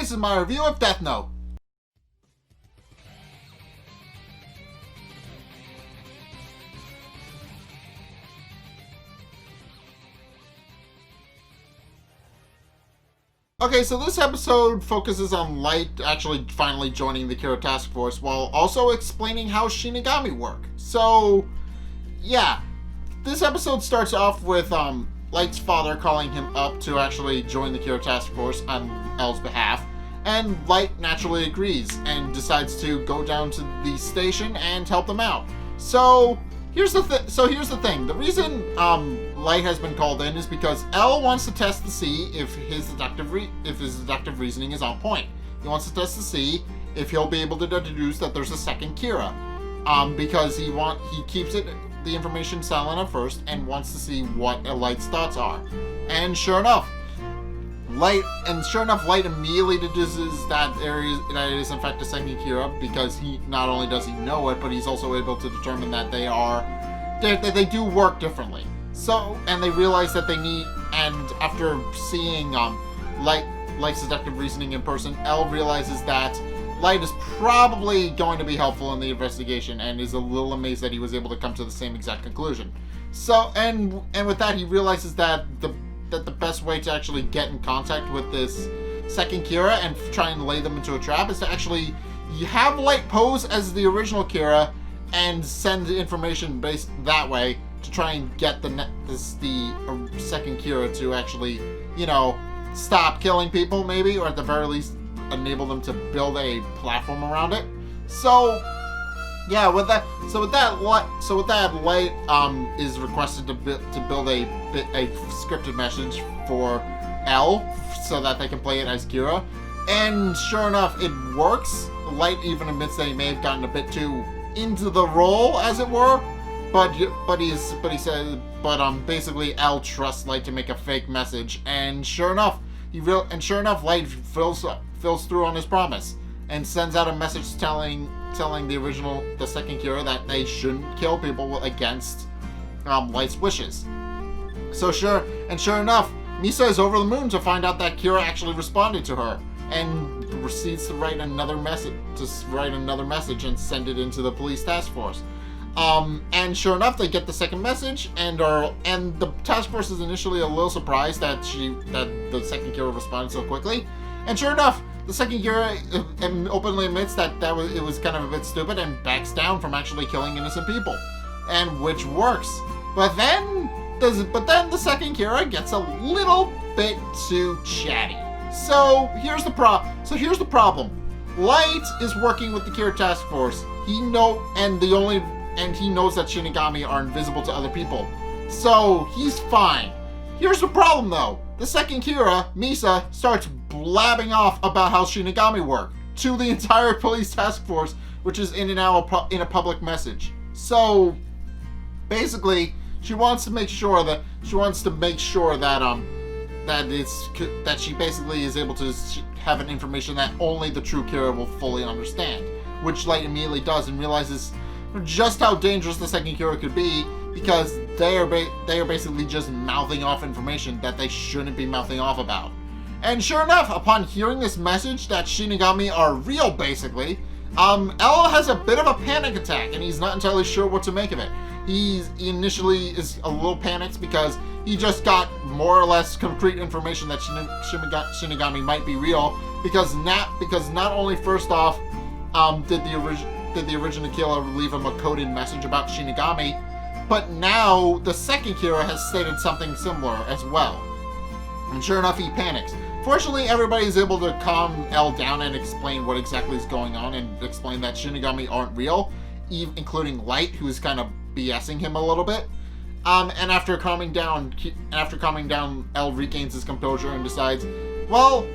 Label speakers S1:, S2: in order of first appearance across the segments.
S1: this is my review of Death Note. Okay, so this episode focuses on Light actually finally joining the Kira Task Force while also explaining how Shinigami work. So, yeah, this episode starts off with Light's father calling him up to actually join the Kira Task Force on L's behalf, and Light naturally agrees and decides to go down to the station and help them out. So here's the thing. The reason Light has been called in is because L wants to test to see if his deductive reasoning is on point. He wants to test to see if he'll be able to deduce that there's a second Kira, because he keeps the information silent at first and wants to see what Light's thoughts are. And sure enough, Light immediately deduces that it is in fact a second Kira, because he not only does he know it, but he's also able to determine that they do work differently. So, and they realize that they need, and after seeing Light's deductive reasoning in person, L realizes that Light is probably going to be helpful in the investigation, and is a little amazed that he was able to come to the same exact conclusion. So, and with that, he realizes that the best way to actually get in contact with this second Kira and try and lay them into a trap is to actually have Light pose as the original Kira and send the information based that way to try and get the second Kira to actually, stop killing people, maybe, or at the very least enable them to build a platform around it. So yeah, with that, Light is requested to build a scripted message for L so that they can play it as Kira, and sure enough, it works. Light even admits that he may have gotten a bit too into the role, as it were, but basically L trusts Light to make a fake message, and sure enough, Light fills through on his promise and sends out a message telling the second Kira that they shouldn't kill people against Light's wishes. Sure enough, Misa is over the moon to find out that Kira actually responded to her, and proceeds to write another message and send it into the police task force. And sure enough, they get the second message, and the task force is initially a little surprised that the second Kira responded so quickly. And sure enough, the second Kira openly admits that it was kind of a bit stupid and backs down from actually killing innocent people, and which works. But then the second Kira gets a little bit too chatty. So here's the problem. Light is working with the Kira Task Force. He knows that Shinigami are invisible to other people, so he's fine. Here's the problem, though. The second Kira, Misa, starts blabbing off about how Shinigami work to the entire police task force, which is in a public message. So basically, she wants to make sure that she basically is able to have an information that only the true Kira will fully understand, which Light immediately does and realizes just how dangerous the second Kira could be, because they are basically just mouthing off information that they shouldn't be mouthing off about. And sure enough, upon hearing this message that Shinigami are real, basically, L has a bit of a panic attack, and he's not entirely sure what to make of it. He initially is a little panicked because he just got more or less concrete information that Shinigami might be real, because not only first off did the original killer leave him a coded message about Shinigami, but now the second Kira has stated something similar as well. And sure enough, he panics. Fortunately, everybody is able to calm L down and explain what exactly is going on, and explain that Shinigami aren't real, including Light, who's kind of BSing him a little bit. And after calming down, L regains his composure and decides, well,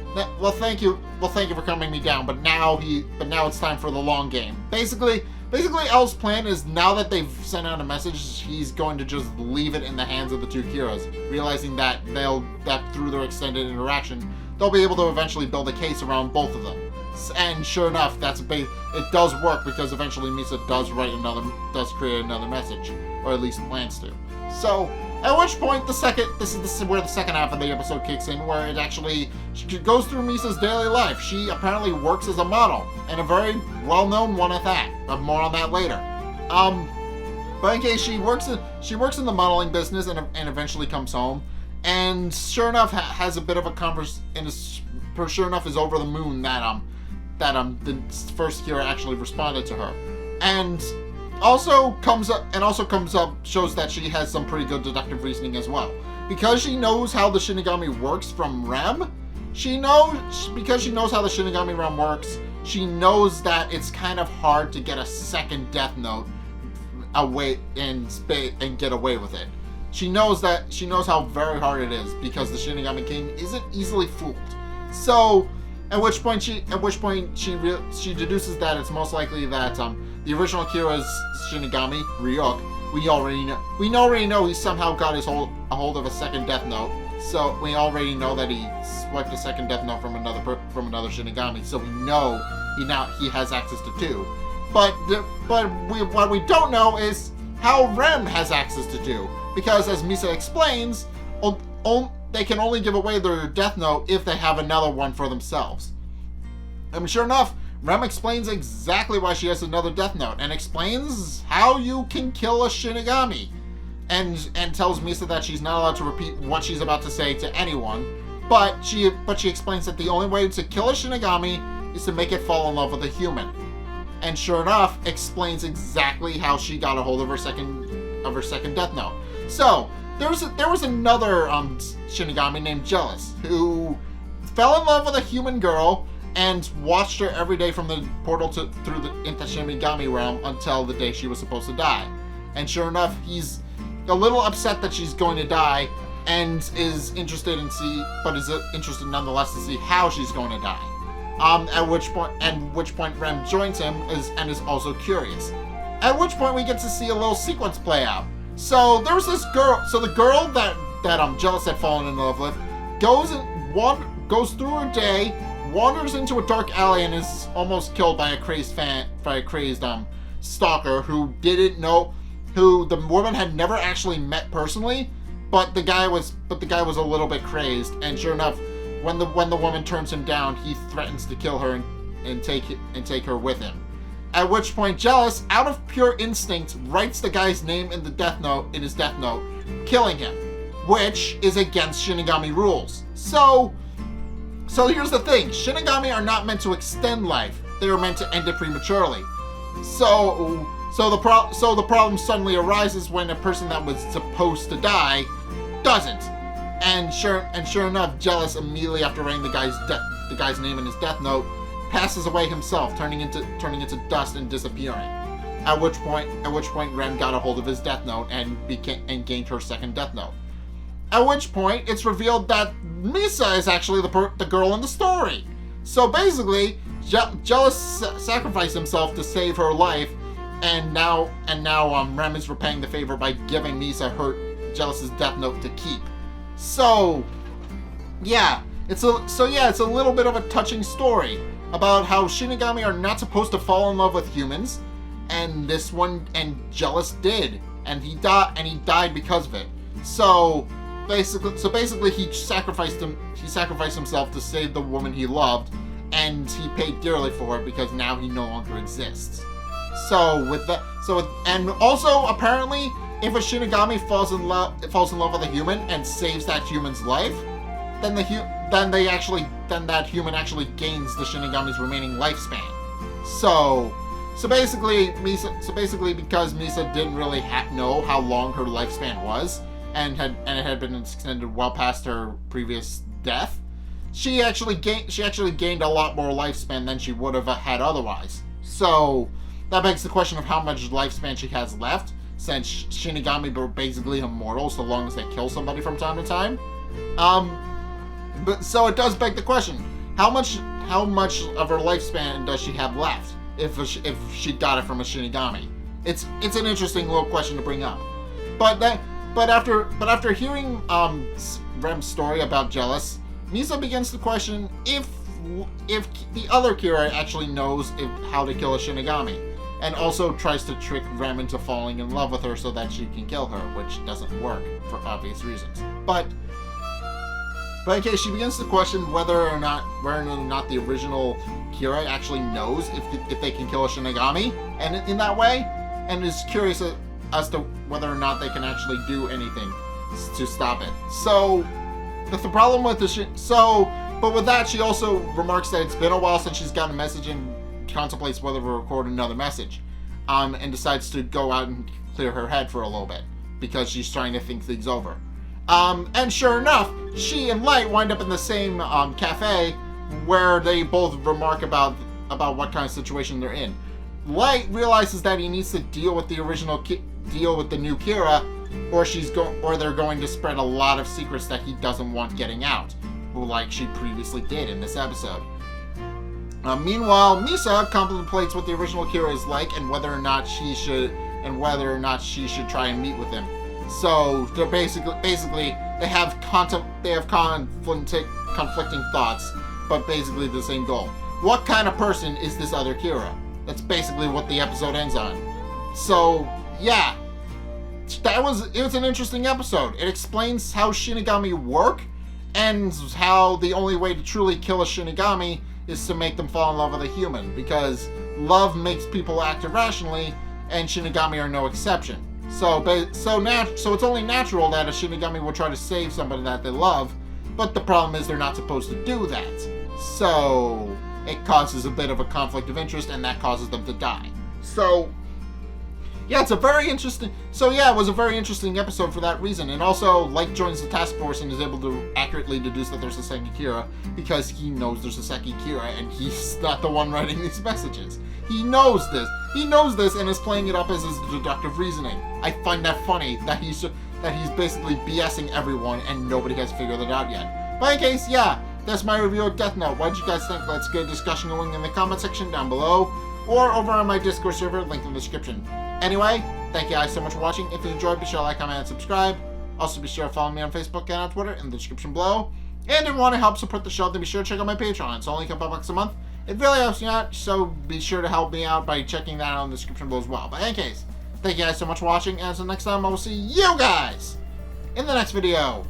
S1: thank you for calming me down, but now it's time for the long game. Basically, L's plan is, now that they've sent out a message, he's going to just leave it in the hands of the two Kiras, realizing that through their extended interaction, they'll be able to eventually build a case around both of them. And sure enough, it does work, because eventually Misa does create another message, or at least plans to. So At which point, this is where the second half of the episode kicks in, where she goes through Misa's daily life. She apparently works as a model, and a very well-known one at that. But more on that later. But in case she works in the modeling business and eventually comes home, and sure enough has a bit of a sure enough is over the moon that the first Kira actually responded to her, and also comes up shows that she has some pretty good deductive reasoning as well, because she knows how the Shinigami works from Rem. Because she knows how the Shinigami realm works, she knows that it's kind of hard to get a second Death Note away and get away with it. She knows how very hard it is, because the Shinigami King isn't easily fooled. So, at which point she deduces that it's most likely that the original Kira's Shinigami, Ryuk, we already know he somehow got a hold of a second Death Note. So we already know that he swiped a second Death Note from another Shinigami. So we know he has access to two. But what we don't know is how Rem has access to two, because as Misa explains, they can only give away their Death Note if they have another one for themselves. And sure enough, Rem explains exactly why she has another Death Note, and explains how you can kill a Shinigami, and tells Misa that she's not allowed to repeat what she's about to say to anyone, but she explains that the only way to kill a Shinigami is to make it fall in love with a human. And sure enough, explains exactly how she got a hold of her second Death Note. So there was another Shinigami named Jealous, who fell in love with a human girl and watched her every day from the portal into Shinigami realm until the day she was supposed to die. And sure enough, he's a little upset that she's going to die, and is interested nonetheless to see how she's going to die. At which point Rem joins him and is also curious. At which point we get to see a little sequence play out. So there was this girl. So the girl that Jealous had fallen in love with goes through her day, wanders into a dark alley, and is almost killed by a crazed stalker who the woman had never actually met personally, but the guy was a little bit crazed, and sure enough, when the woman turns him down, he threatens to kill her and take her with him. At which point Jealous, out of pure instinct, writes the guy's name in his Death Note, killing him, which is against Shinigami rules. So here's the thing: Shinigami are not meant to extend life; they are meant to end it prematurely. So the problem suddenly arises when a person that was supposed to die doesn't. And sure enough, Jealous, immediately after writing the guy's name in his Death Note, passes away himself, turning into dust and disappearing. At which point Rem got a hold of his Death Note and gained her second Death Note. At which point it's revealed that Misa is actually the girl in the story. So basically, Jealous sacrificed himself to save her life, and now Rem is repaying the favor by giving Misa Jealous's Death Note to keep. So yeah, it's a little bit of a touching story about how Shinigami are not supposed to fall in love with humans, and Jealous did, and he died because of it. So basically he sacrificed himself to save the woman he loved, and he paid dearly for it because now he no longer exists. And also apparently, if a Shinigami falls in love with a human and saves that human's life, then that human actually gains the Shinigami's remaining lifespan. So basically, because Misa didn't really know how long her lifespan was, and it had been extended well past her previous death, she actually gained a lot more lifespan than she would have had otherwise. So that begs the question of how much lifespan she has left, since Shinigami are basically immortal so long as they kill somebody from time to time. But so it does beg the question: how much of her lifespan does she have left if she got it from a Shinigami? It's an interesting little question to bring up. But after hearing Rem's story about Jealous, Misa begins to question if the other Kira actually knows how to kill a Shinigami. and also tries to trick Rem into falling in love with her so that she can kill her, which doesn't work for obvious reasons. But in case she begins to question whether or not the original Kira actually knows if they can kill a Shinigami, and in that way, and is curious as to whether or not they can actually do anything to stop it. So that's the problem with but with that, she also remarks that it's been a while since she's gotten a message and contemplates whether to record another message, and decides to go out and clear her head for a little bit because she's trying to think things over. And sure enough, she and Light wind up in the same cafe where they both remark about what kind of situation they're in. Light realizes that he needs to deal with the new Kira, or they're going to spread a lot of secrets that he doesn't want getting out, like she previously did in this episode. Meanwhile, Misa contemplates what the original Kira is like and whether or not she should try and meet with him. So they're basically they have conflicting thoughts, but basically the same goal. What kind of person is this other Kira? That's basically what the episode ends on. So yeah, it was an interesting episode. It explains how Shinigami work and how the only way to truly kill a Shinigami is to make them fall in love with a human, because love makes people act irrationally, and Shinigami are no exception. So it's only natural that a Shinigami will try to save somebody that they love, but the problem is they're not supposed to do that. So it causes a bit of a conflict of interest, and that causes them to die. So yeah, it was a very interesting episode for that reason. And also, Light joins the task force and is able to accurately deduce that there's a second Kira, because he knows there's a second Kira, and he's not the one writing these messages. He knows this and is playing it up as his deductive reasoning. I find that funny that he's basically BSing everyone and nobody has figured it out yet. But in case, yeah, that's my review of Death Note. What did you guys think? Let's get a discussion going in the comment section down below, or over on my Discord server, linked in the description. Anyway, thank you guys so much for watching. If you enjoyed, be sure to like, comment, and subscribe. Also, be sure to follow me on Facebook and on Twitter in the description below. And if you want to help support the show, then be sure to check out my Patreon. It's only $5 a month. It really helps me out, so be sure to help me out by checking that out in the description below as well. But in any case, thank you guys so much for watching, and until next time, I will see you guys in the next video.